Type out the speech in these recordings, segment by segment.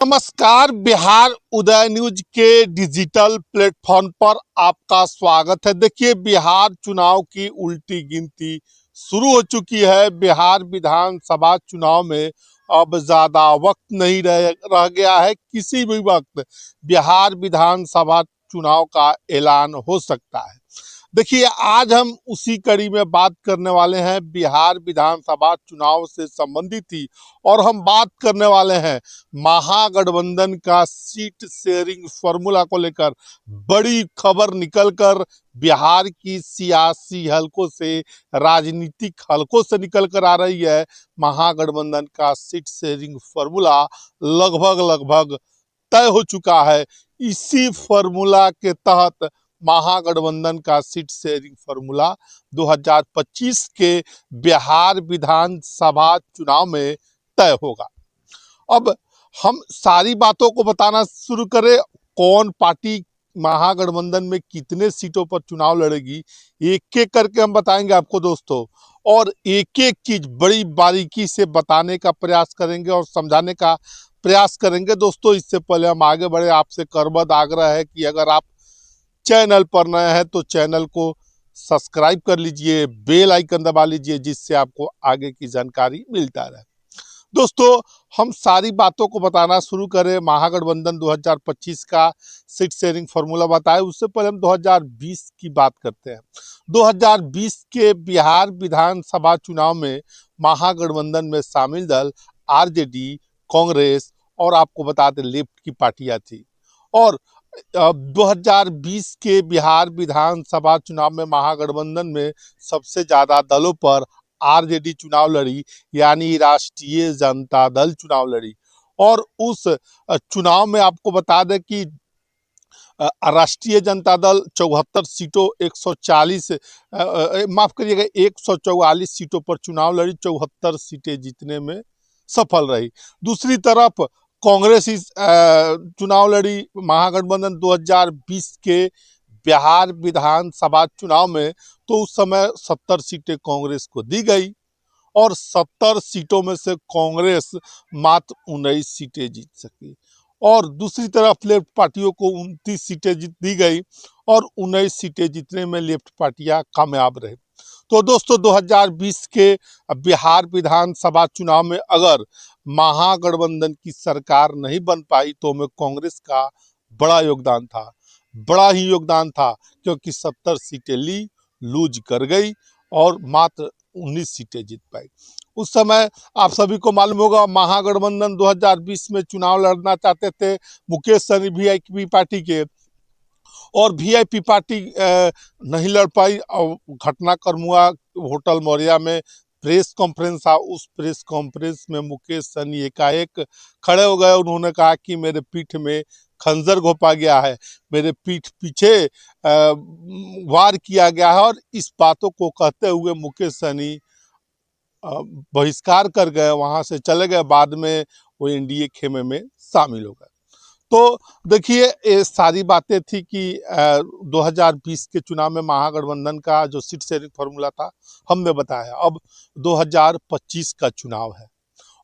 नमस्कार। बिहार उदय न्यूज के digital platform पर आपका स्वागत है। देखिए, बिहार चुनाव की उल्टी गिनती शुरू हो चुकी है। बिहार विधानसभा चुनाव में अब ज्यादा वक्त नहीं रह गया है। किसी भी वक्त बिहार विधानसभा चुनाव का ऐलान हो सकता है। देखिए, आज हम उसी कड़ी में बात करने वाले हैं बिहार विधानसभा चुनाव से संबंधित ही, और हम बात करने वाले हैं महागठबंधन का सीट शेयरिंग फॉर्मूला को लेकर। बड़ी खबर निकलकर बिहार की सियासी हलकों से, राजनीतिक हलकों से निकल कर आ रही है। महागठबंधन का सीट शेयरिंग फॉर्मूला लगभग तय हो चुका है। इसी फॉर्मूला के तहत महागठबंधन का सीट शेयरिंग फॉर्मूला 2025 के बिहार विधानसभा चुनाव में तय होगा। अब हम सारी बातों को बताना शुरू करें। कौन पार्टी महागठबंधन में कितने सीटों पर चुनाव लड़ेगी, एक एक करके हम बताएंगे आपको दोस्तों, और एक एक चीज बड़ी बारीकी से बताने का प्रयास करेंगे और समझाने का प्रयास करेंगे दोस्तों। इससे पहले हम आगे बढ़े, आपसे करबद्ध आग्रह है कि अगर आप चैनल पर नए हैं तो चैनल को सब्सक्राइब कर लीजिए, बेल आइकन दबा लीजिए, जिससे आपको आगे की जानकारी मिलता रहे। दोस्तों, हम सारी बातों को बताना शुरू करें। महागठबंधन 2025 का सीट शेयरिंग फॉर्मूला बताए, उससे पहले हम 2020 की बात करते हैं। 2020 के बिहार विधानसभा चुनाव में महागठबंधन में शामिल दल आरजेडी, कांग्रेस और आपको बता दें लेफ्ट की पार्टियां थी। और 2020 के बिहार विधानसभा चुनाव में महागठबंधन में सबसे ज्यादा दलों पर आरजेडी चुनाव लड़ी, यानी राष्ट्रीय जनता दल चुनाव लड़ी। और उस चुनाव में आपको बता दें कि राष्ट्रीय जनता दल 74 सीटों 140 माफ करिएगा 144 सीटों पर चुनाव लड़ी, 74 सीटें जीतने में सफल रही। दूसरी तरफ कांग्रेस इस चुनाव लड़ी महागठबंधन 2020 के बिहार विधानसभा चुनाव में, तो उस समय 70 सीटें कांग्रेस को दी गई और 70 सीटों में से कांग्रेस मात्र 19 सीटें जीत सकी, और दूसरी तरफ लेफ्ट पार्टियों को 29 सीटें जीत दी गई और 19 सीटें जीतने में लेफ्ट पार्टियां कामयाब रहे। तो दोस्तों, 2020 के बिहार विधानसभा चुनाव में अगर महागठबंधन की सरकार नहीं बन पाई तो में कांग्रेस का बड़ा योगदान था, बड़ा ही योगदान था, क्योंकि 70 सीटें ली, लूज कर गई और मात्र 19 सीटें जीत पाई। उस समय आप सभी को मालूम होगा, महागठबंधन 2020 में चुनाव लड़ना चाहते थे मुकेश सहनी वीआईपी पार्टी के, और वीआईपी पार्टी नहीं लड़ पाई। और घटनाक्रम हुआ होटल मौर्या में, प्रेस कॉन्फ्रेंस था। उस प्रेस कॉन्फ्रेंस में मुकेश सहनी एकाएक खड़े हो गए। उन्होंने कहा कि मेरे पीठ में खंजर घोंपा गया है, मेरे पीठ पीछे वार किया गया है, और इस बातों को कहते हुए मुकेश सहनी बहिष्कार कर गए, वहां से चले गए। बाद में वो एनडीए खेमे में शामिल हो गए। तो देखिए, ये सारी बातें थी कि 2020 के चुनाव में महागठबंधन का जो सीट शेयरिंग फॉर्मूला था हमने बताया। अब 2025 का चुनाव है,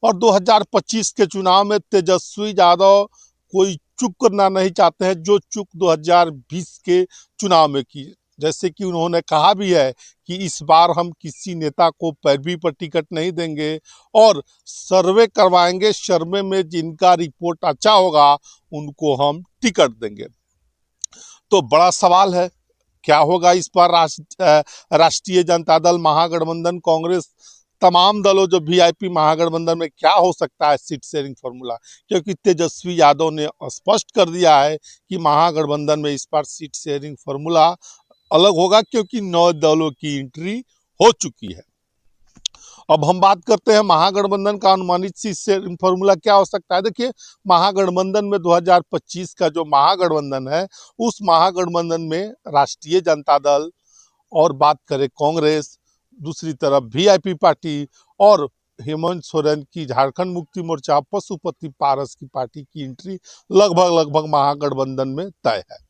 और 2025 के चुनाव में तेजस्वी यादव कोई चूक करना नहीं चाहते हैं, जो चूक 2020 के चुनाव में की। जैसे कि उन्होंने कहा भी है कि इस बार हम किसी नेता को पैरवी पर टिकट नहीं देंगे और सर्वे करवाएंगे, सर्वे में जिनका रिपोर्ट अच्छा होगा उनको हम टिकट देंगे। तो बड़ा सवाल है, क्या होगा इस बार राष्ट्रीय जनता दल, महागठबंधन, कांग्रेस, तमाम दलों जो वीआईपी महागठबंधन में क्या हो सकता है सीट शेयरिंग फॉर्मूला, क्योंकि तेजस्वी यादव ने स्पष्ट कर दिया है कि महागठबंधन में इस बार सीट शेयरिंग फॉर्मूला अलग होगा, क्योंकि 9 दलों की एंट्री हो चुकी है। अब हम बात करते हैं महागठबंधन का अनुमानित सीट शेयरिंग फॉर्मूला क्या हो सकता है। देखिए, महागठबंधन में 2025 का जो महागठबंधन है, उस महागठबंधन में राष्ट्रीय जनता दल और बात करें कांग्रेस, दूसरी तरफ वीआईपी पार्टी और हेमंत सोरेन की झारखंड मुक्ति मोर्चा, पशुपति पारस की पार्टी की एंट्री लगभग महागठबंधन में तय है।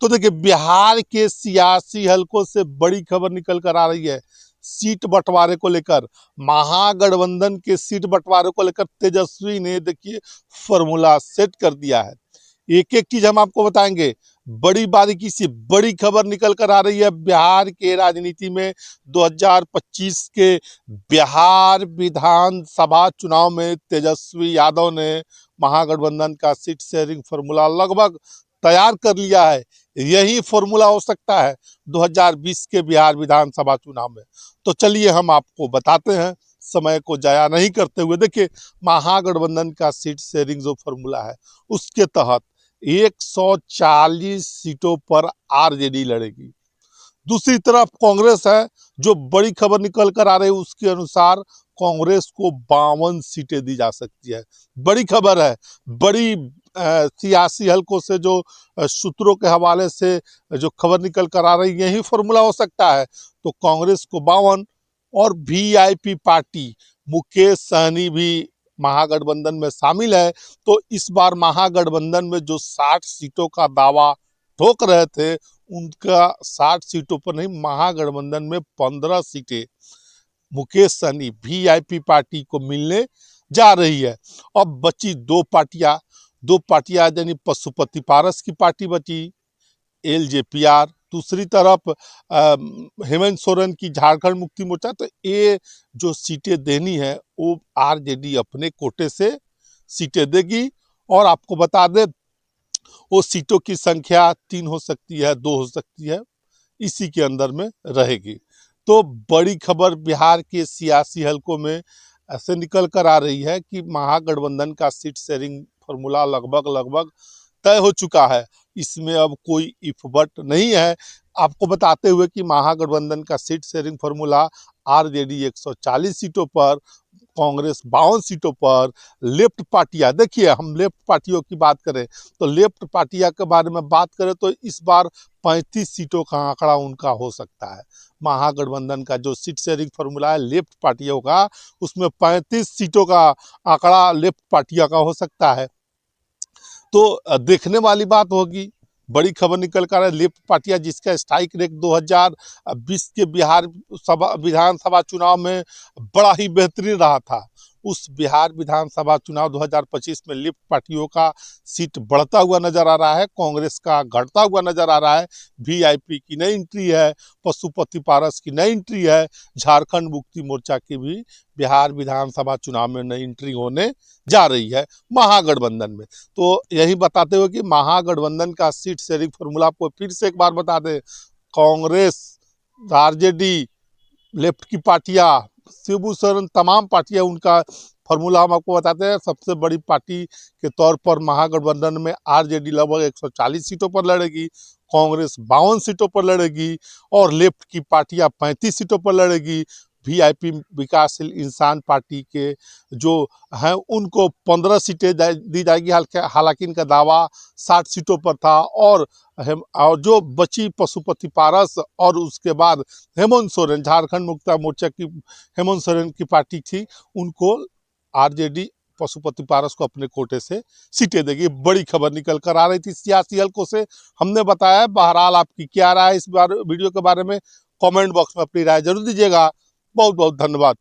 तो देखिए, बिहार के सियासी हलकों से बड़ी खबर निकल कर आ रही है। सीट बंटवारे को लेकर, महागठबंधन के सीट बंटवारे को लेकर तेजस्वी ने देखिए फॉर्मूला सेट कर दिया है। एक एक चीज हम आपको बताएंगे। बड़ी बारीकी से बड़ी खबर निकल कर आ रही है बिहार के राजनीति में। 2025 के बिहार विधानसभा चुनाव में तेजस्वी यादव ने महागठबंधन का सीट शेयरिंग फॉर्मूला लगभग तैयार कर लिया है। यही फॉर्मूला हो सकता है 2020 के बिहार विधानसभा चुनाव में। तो चलिए हम आपको बताते हैं, समय को जाया नहीं करते हुए। देखिए, महागठबंधन का सीट शेयरिंग जो फॉर्मूला है उसके तहत 140 सीटों पर आरजेडी लड़ेगी। दूसरी तरफ कांग्रेस है, जो बड़ी खबर निकल कर आ रही है उसके अनुसार कांग्रेस को 52 सीटें दी जा सकती है। बड़ी खबर है, बड़ी सियासी हलकों से जो सूत्रों के हवाले से जो खबर निकल कर आ रही है यही फॉर्मूला हो सकता है। तो कांग्रेस को 52 और वीआईपी पार्टी मुकेश सहनी भी महागठबंधन में शामिल है। तो इस बार महागठबंधन में जो 60 सीटों का दावा ठोक रहे थे उनका 60 सीटों पर नहीं, महागठबंधन में 15 सीटें मुकेश सहनी वीआईपी पार्टी को मिलने जा रही है। अब बची दो पार्टियां यानी पशुपति पारस की पार्टी बची एलजेपीआर, दूसरी तरफ हेमंत सोरेन की झारखंड मुक्ति मोर्चा। तो ये जो सीटें देनी है वो आरजेडी अपने कोटे से सीटें देगी। और आपको बता दें वो सीटों की संख्या 3 हो सकती है, 2 हो सकती है, इसी के अंदर में रहेगी। तो बड़ी खबर बिहार के सियासी हलकों में ऐसे निकल कर आ रही है कि महागठबंधन का सीट शेयरिंग फॉर्मूला लगभग तय हो चुका है। इसमें अब कोई इफ बट नहीं है। आपको बताते हुए कि महागठबंधन का सीट शेयरिंग फॉर्मूला आरजेडी 140 सीटों पर, कांग्रेस 52 सीटों पर, लेफ्ट पार्टियां, देखिए हम लेफ्ट पार्टियों की बात करें तो लेफ्ट पार्टियां के बारे में बात करें तो इस बार 35 सीटों का आंकड़ा उनका हो सकता है। महागठबंधन का जो सीट शेयरिंग फॉर्मूला है लेफ्ट पार्टियों का, उसमें 35 सीटों का आंकड़ा लेफ्ट पार्टियों का हो सकता है। तो देखने वाली बात होगी। बड़ी खबर निकल कर है, लेफ्ट पार्टियां जिसका स्ट्राइक रेट 2020 के बिहार विधानसभा चुनाव में बड़ा ही बेहतरीन रहा था, उस बिहार विधानसभा चुनाव 2025 में लेफ्ट पार्टियों का सीट बढ़ता हुआ नजर आ रहा है, कांग्रेस का घटता हुआ नजर आ रहा है। वीआईपी की नई एंट्री है, पशुपति पारस की नई एंट्री है, झारखंड मुक्ति मोर्चा की भी बिहार विधानसभा चुनाव में नई एंट्री होने जा रही है महागठबंधन में। तो यही बताते हुए कि महागठबंधन का सीट शेयरिंग फॉर्मूला आपको फिर से एक बार बता दें, कांग्रेस, आरजेडी, लेफ्ट की पार्टियां, शिबू सोरेन, तमाम पार्टियां, उनका फॉर्मूला हम आपको बताते हैं। सबसे बड़ी पार्टी के तौर पर महागठबंधन में आरजेडी लगभग 140 सीटों पर लड़ेगी, कांग्रेस 52 सीटों पर लड़ेगी और लेफ्ट की पार्टियां 35 सीटों पर लड़ेगी। वीआईपी विकासशील इंसान पार्टी के जो हैं उनको 15 सीटें दी जाएगी, हालांकि इनका दावा 60 सीटों पर था। और जो बची पशुपति पारस और उसके बाद हेमंत सोरेन, झारखंड मुक्ति मोर्चा की हेमंत सोरेन की पार्टी थी, उनको आरजेडी पशुपति पारस को अपने कोटे से सीटें देगी। बड़ी खबर निकल कर आ रही थी सियासी हलकों से, हमने बताया। बहरहाल आपकी क्या राय इस बार वीडियो के बारे में कमेंट बॉक्स में अपनी राय जरूर दीजिएगा। बहुत बहुत धन्यवाद।